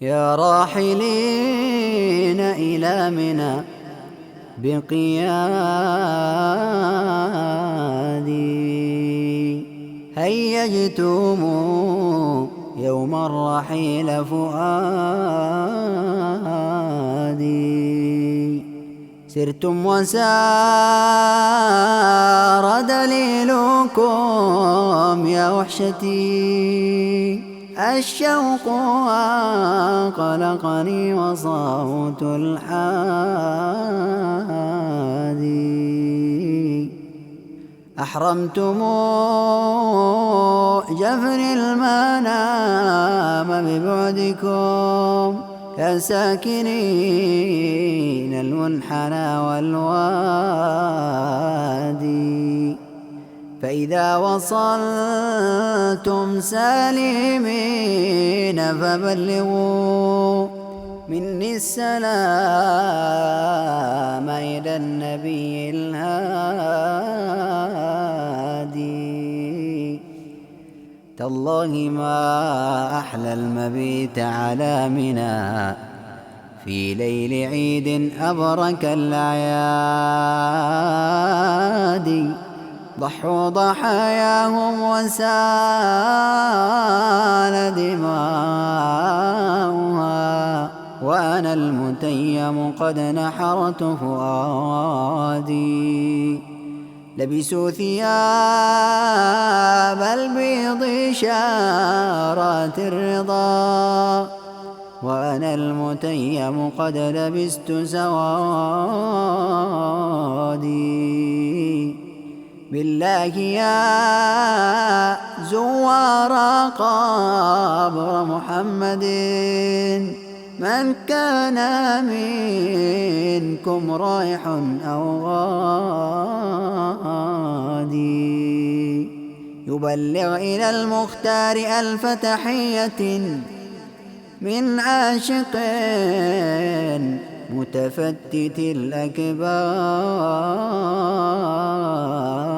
يا راحلين إلى منى بقيادي، هيجتم يوم الرحيل فؤادي، سرتم وسار دليلكم يا وحشتي، الشوق قلقني وصوت الحادي، أحرمتم جفن المنام ببعدكم يا ساكنين المنحنى والوادي، فإذا وصلتم سالمين فبلغوا مني السلام إلى النبي الهادي. تالله ما أحلى المبيت على منى في ليل عيد أبرك الأعياد، ضحوا ضحاياهم وسال دماؤها، وأنا المتيم قد نحرت فؤادي، لبسوا ثياب البيض شارات الرضا، وأنا المتيم قد لبست سوادي. بالله يا زوار قبر محمد من كان منكم رايح أو غادي، يبلغ إلى المختار ألف تحية من عاشق متفتت الأكباد.